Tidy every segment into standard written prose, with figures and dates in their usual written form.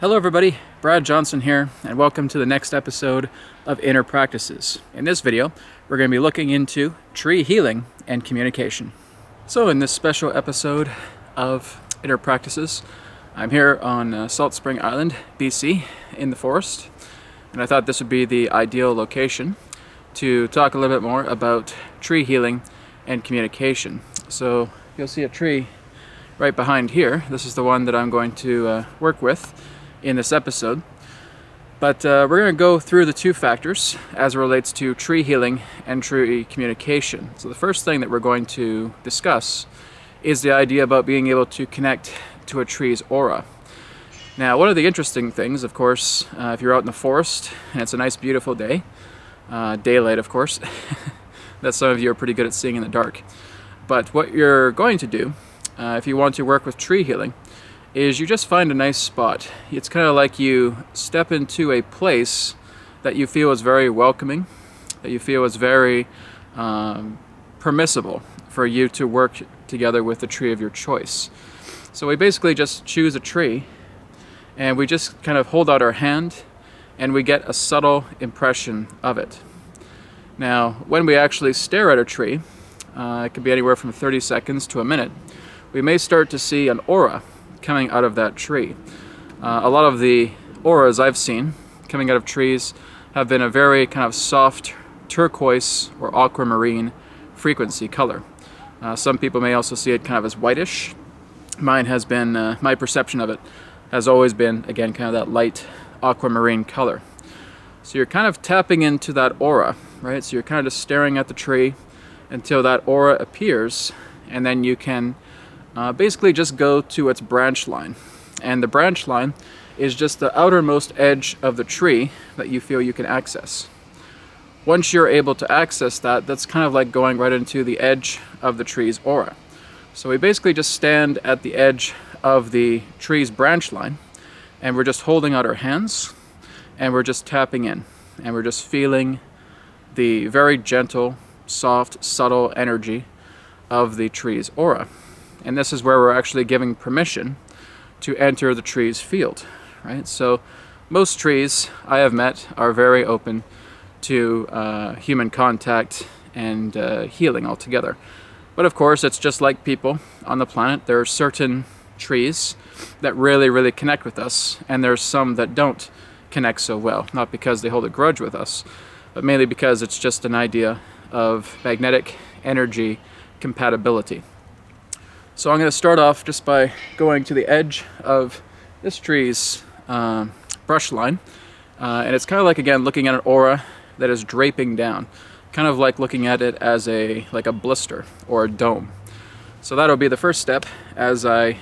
Hello everybody, Brad Johnson here, and welcome to the next episode of Inner Practices. In this video, we're going to be looking into tree healing and communication. So in this special episode of Inner Practices, I'm here on Salt Spring Island, BC, in the forest, and I thought this would be the ideal location to talk a little bit more about tree healing and communication. So you'll see a tree right behind here. This is the one that I'm going to work with in this episode. But we're going to go through the two factors as it relates to tree healing and tree communication. So the first thing that we're going to discuss is the idea about being able to connect to a tree's aura. Now, one of the interesting things, of course, if you're out in the forest and it's a nice beautiful day, daylight of course, that some of you are pretty good at seeing in the dark. But what you're going to do if you want to work with tree healing is you just find a nice spot. It's kind of like you step into a place that you feel is very welcoming, that you feel is very permissible for you to work together with the tree of your choice. So we basically just choose a tree and we just kind of hold out our hand and we get a subtle impression of it. Now, when we actually stare at a tree, it could be anywhere from 30 seconds to a minute, we may start to see an aura coming out of that tree. A lot of the auras I've seen coming out of trees have been a very kind of soft turquoise or aquamarine frequency color. Some people may also see it kind of as whitish. Mine has been, my perception of it has always been, again, kind of that light aquamarine color. So you're kind of tapping into that aura, right? So you're kind of just staring at the tree until that aura appears, and then you can basically just go to its branch line. And the branch line is just the outermost edge of the tree that you feel you can access. Once you're able to access that, that's kind of like going right into the edge of the tree's aura. So we basically just stand at the edge of the tree's branch line and we're just holding out our hands and we're just tapping in and we're just feeling the very gentle, soft, subtle energy of the tree's aura. And this is where we're actually giving permission to enter the tree's field, right? So most trees I have met are very open to human contact and healing altogether. But of course, it's just like people on the planet. There are certain trees that really connect with us, and there's some that don't connect so well. Not because they hold a grudge with us, but mainly because it's just an idea of magnetic energy compatibility. So I'm going to start off just by going to the edge of this tree's brush line. And it's kind of like, again, looking at an aura that is draping down. Kind of like looking at it as like a blister or a dome. So that'll be the first step as I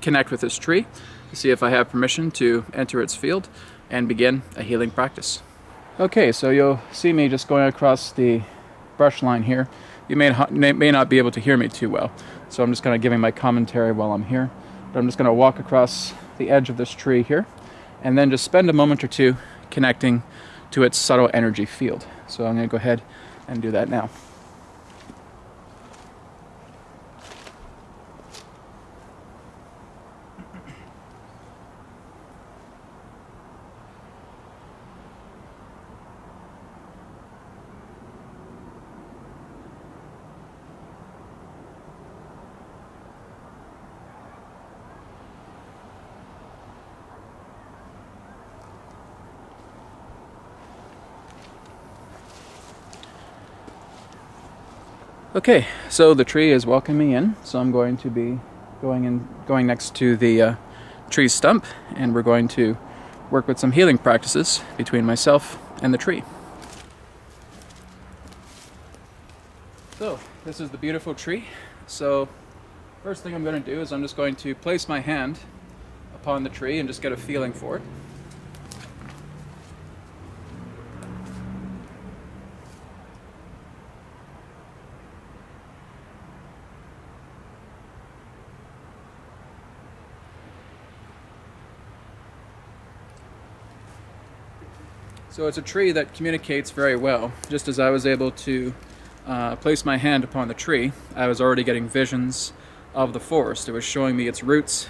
connect with this tree to see if I have permission to enter its field and begin a healing practice. Okay, so you'll see me just going across the brush line here. You may not be able to hear me too well, so I'm just kind of giving my commentary while I'm here. But I'm just going to walk across the edge of this tree here, and then just spend a moment or two connecting to its subtle energy field. So I'm going to go ahead and do that now. Okay, so the tree is welcoming me in, so I'm going to be going next to the tree stump, and we're going to work with some healing practices between myself and the tree. So, this is the beautiful tree. So, first thing I'm going to do is I'm just going to place my hand upon the tree and just get a feeling for it. So it's a tree that communicates very well. Just as I was able to place my hand upon the tree, I was already getting visions of the forest. It was showing me its roots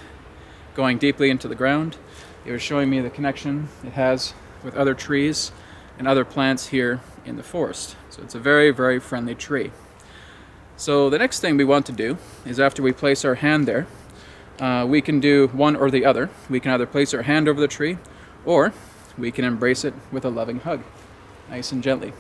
going deeply into the ground. It was showing me the connection it has with other trees and other plants here in the forest. So it's a very, very friendly tree. So the next thing we want to do is, after we place our hand there, we can do one or the other. We can either place our hand over the tree, or we can embrace it with a loving hug, nice and gently.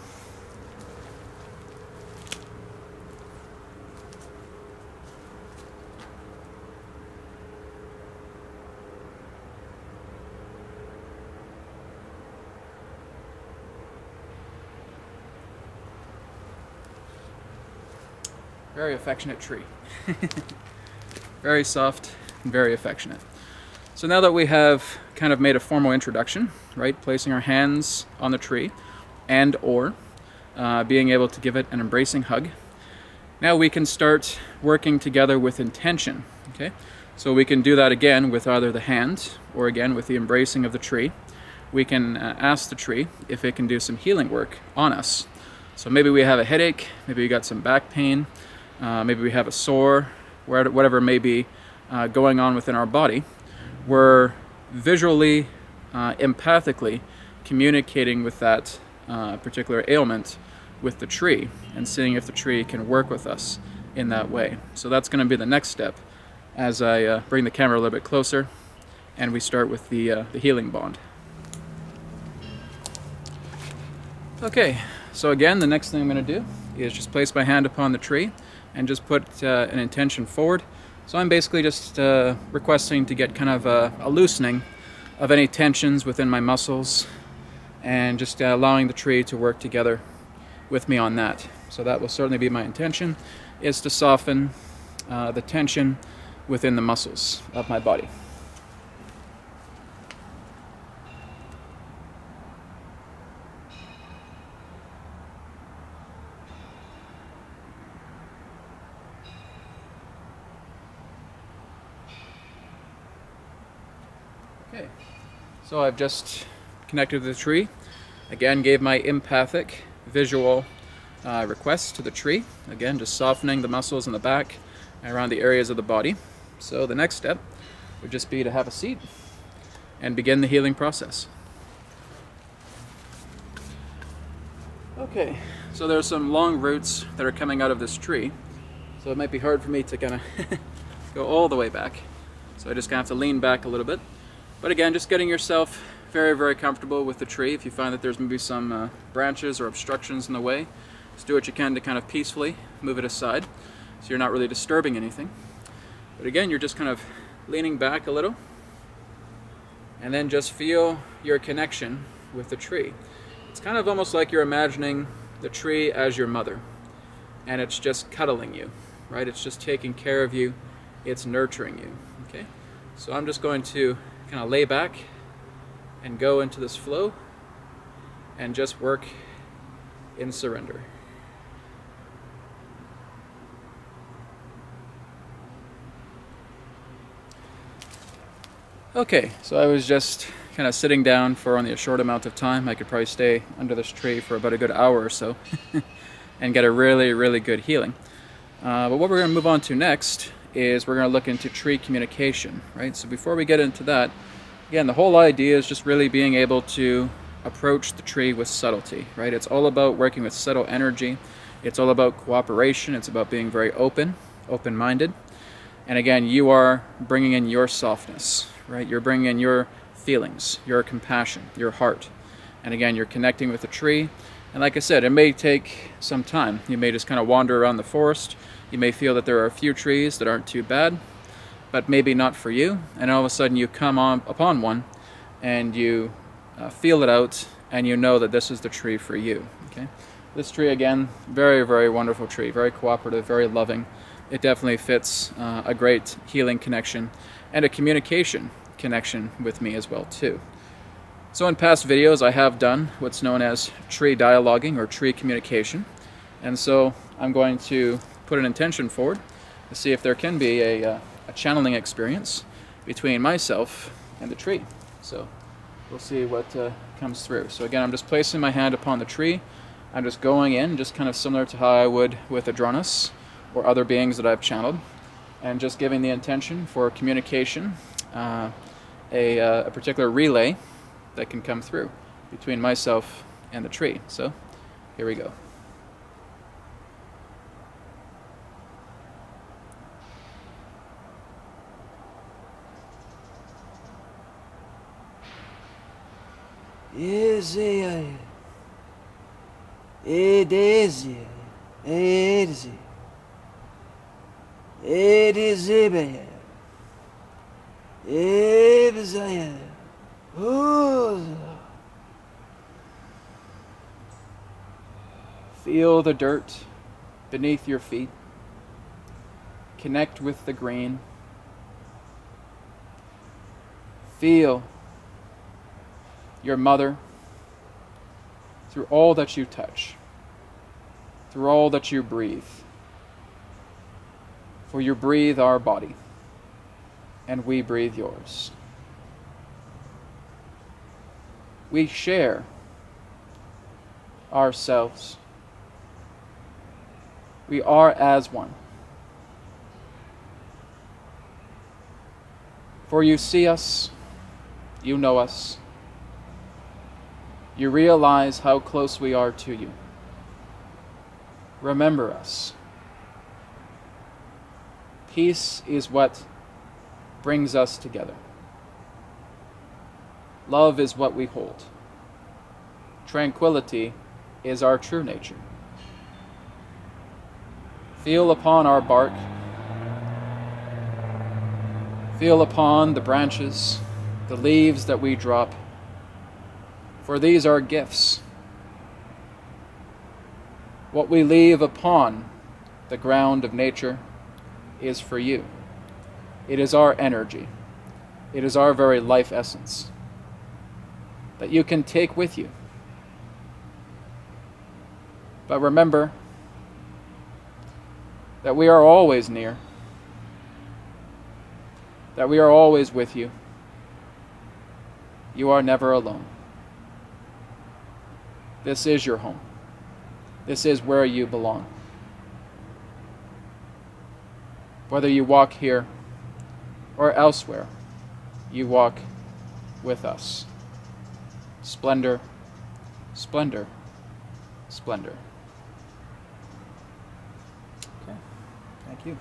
Very affectionate tree. Very soft and very affectionate. So now that we have kind of made a formal introduction, right, placing our hands on the tree and or being able to give it an embracing hug, now we can start working together with intention. Okay, so we can do that again with either the hand or again with the embracing of the tree. We can ask the tree if it can do some healing work on us. So maybe we have a headache, maybe we got some back pain, maybe we have a sore, whatever may be going on within our body. We're visually, empathically communicating with that particular ailment with the tree and seeing if the tree can work with us in that way. So that's going to be the next step as I bring the camera a little bit closer and we start with the healing bond. Okay, so again, the next thing I'm going to do is just place my hand upon the tree and just put an intention forward. So I'm basically just requesting to get kind of a loosening of any tensions within my muscles and just allowing the tree to work together with me on that. So that will certainly be my intention, is to soften the tension within the muscles of my body. Okay, so I've just connected to the tree. Again, gave my empathic visual request to the tree. Again, just softening the muscles in the back and around the areas of the body. So the next step would just be to have a seat and begin the healing process. Okay, so there's some long roots that are coming out of this tree. So it might be hard for me to kind of go all the way back. So I just kind of have to lean back a little bit. But again, just getting yourself very, very comfortable with the tree. If you find that there's maybe some branches or obstructions in the way, just do what you can to kind of peacefully move it aside so you're not really disturbing anything. But again, you're just kind of leaning back a little and then just feel your connection with the tree. It's kind of almost like you're imagining the tree as your mother, and it's just cuddling you, right? It's just taking care of you, it's nurturing you, okay? So I'm just going to kind of lay back and go into this flow and just work in surrender. Okay, so I was just kind of sitting down for only a short amount of time. I could probably stay under this tree for about a good hour or so and get a really, really good healing. But what we're going to move on to next is we're going to look into tree communication, right? So before we get into that, again, the whole idea is just really being able to approach the tree with subtlety, right? It's all about working with subtle energy. It's all about cooperation. It's about being very open-minded. And again, you are bringing in your softness, right? You're bringing in your feelings, your compassion, your heart. And again, you're connecting with the tree. And like I said, it may take some time. You may just kind of wander around the forest. You may feel that there are a few trees that aren't too bad, but maybe not for you. And all of a sudden you come upon one and you feel it out and you know that this is the tree for you. Okay? This tree, again, very, very wonderful tree, very cooperative, very loving. It definitely fits a great healing connection and a communication connection with me as well too. So in past videos I have done what's known as tree dialoguing or tree communication, and so I'm going to put an intention forward to see if there can be a channeling experience between myself and the tree. So we'll see what comes through. So again, I'm just placing my hand upon the tree. I'm just going in, just kind of similar to how I would with Adronis or other beings that I've channeled, and just giving the intention for communication a particular relay that can come through between myself and the tree. So here we go. Feel the dirt beneath your feet. Connect with the green. Feel your mother through all that you touch, through all that you breathe. For you breathe our body, and we breathe yours. We share ourselves. We are as one. For you see us, you know us, you realize how close we are to you. Remember us. Peace is what brings us together. Love is what we hold. Tranquility is our true nature. Feel upon our bark. Feel upon the branches, the leaves that we drop. For these are gifts. What we leave upon the ground of nature is for you. It is our energy. It is our very life essence that you can take with you. But remember that we are always near, that we are always with you. You are never alone. This is your home. This is where you belong. Whether you walk here or elsewhere, you walk with us. Splendor, splendor, splendor. Okay, thank you.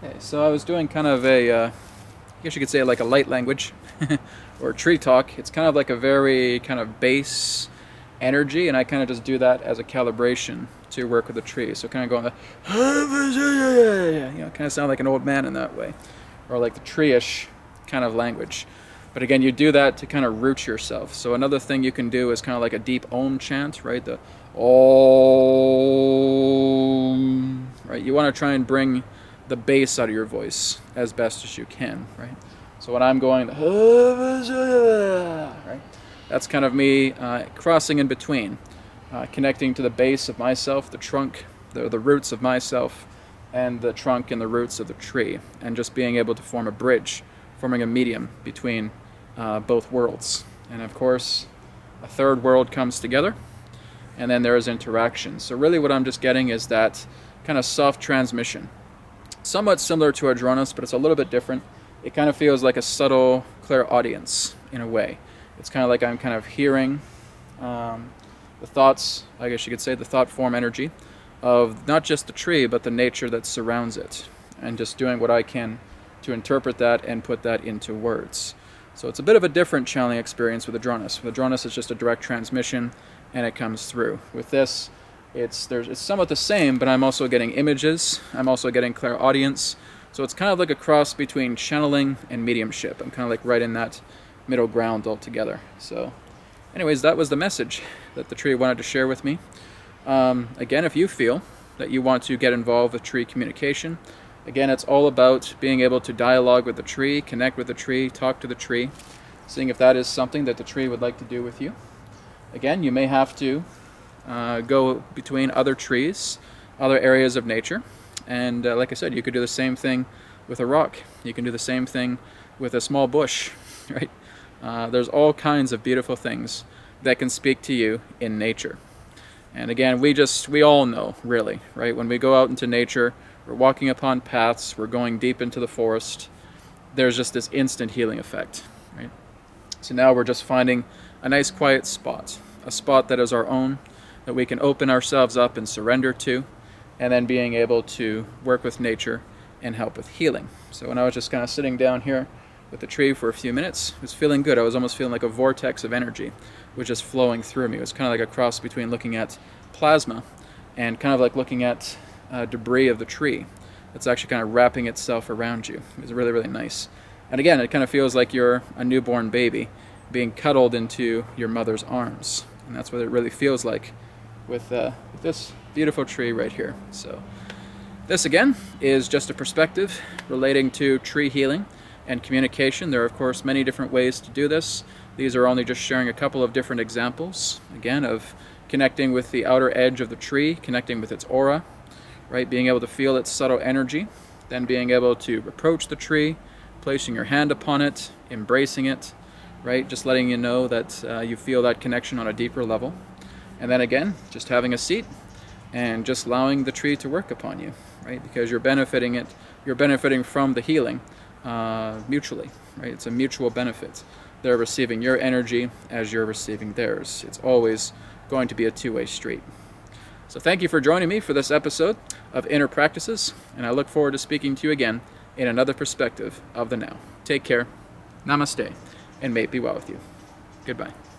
Okay, so I was doing kind of I guess you could say like a light language or tree talk. It's kind of like a very kind of bass energy, and I kind of just do that as a calibration to work with the tree. So kind of going, kind of sound like an old man in that way, or like the tree-ish kind of language. But again, you do that to kind of root yourself. So another thing you can do is kind of like a deep Om chant, right? The Om, right? You want to try and bring the bass out of your voice as best as you can, right? So when I'm going, right? That's kind of me crossing in between, connecting to the base of myself, the trunk, the roots of myself, and the trunk and the roots of the tree, and just being able to form a bridge, forming a medium between both worlds. And of course, a third world comes together, and then there is interaction. So really what I'm just getting is that kind of soft transmission. Somewhat similar to Adronis, but it's a little bit different. It kind of feels like a subtle clairaudience in a way. It's kind of like I'm kind of hearing the thoughts, I guess you could say, the thought form energy of not just the tree, but the nature that surrounds it, and just doing what I can to interpret that and put that into words. So it's a bit of a different channeling experience with Adronis. With Adronis, it's just a direct transmission, and it comes through. With this, it's somewhat the same, but I'm also getting images. I'm also getting clairaudience. So it's kind of like a cross between channeling and mediumship. I'm kind of like right in that middle ground altogether. So anyways, that was the message that the tree wanted to share with me. Again, if you feel that you want to get involved with tree communication, again, it's all about being able to dialogue with the tree, connect with the tree, talk to the tree, seeing if that is something that the tree would like to do with you. Again, you may have to go between other trees, other areas of nature, and like I said, you could do the same thing with a rock. You can do the same thing with a small bush, right? There's all kinds of beautiful things that can speak to you in nature. And again, we all know, really, right? When we go out into nature, we're walking upon paths, we're going deep into the forest, there's just this instant healing effect, right? So now we're just finding a nice quiet spot, a spot that is our own, that we can open ourselves up and surrender to, and then being able to work with nature and help with healing. So when I was just kind of sitting down here with the tree for a few minutes, it was feeling good. I was almost feeling like a vortex of energy was just flowing through me. It was kind of like a cross between looking at plasma and kind of like looking at debris of the tree. It's actually kind of wrapping itself around you. It was really, really nice. And again, it kind of feels like you're a newborn baby being cuddled into your mother's arms. And that's what it really feels like with this beautiful tree right here. So this again is just a perspective relating to tree healing and communication. There are of course many different ways to do this. These are only just sharing a couple of different examples, again, of connecting with the outer edge of the tree, connecting with its aura, right? Being able to feel its subtle energy, then being able to approach the tree, placing your hand upon it, embracing it, right? Just letting you know that you feel that connection on a deeper level. And then again, just having a seat and just allowing the tree to work upon you, right? Because you're benefiting from the healing mutually, right? It's a mutual benefit. They're receiving your energy as you're receiving theirs. It's always going to be a two-way street. So thank you for joining me for this episode of Inner Practices, and I look forward to speaking to you again in another perspective of the now. Take care, namaste, and may it be well with you. Goodbye.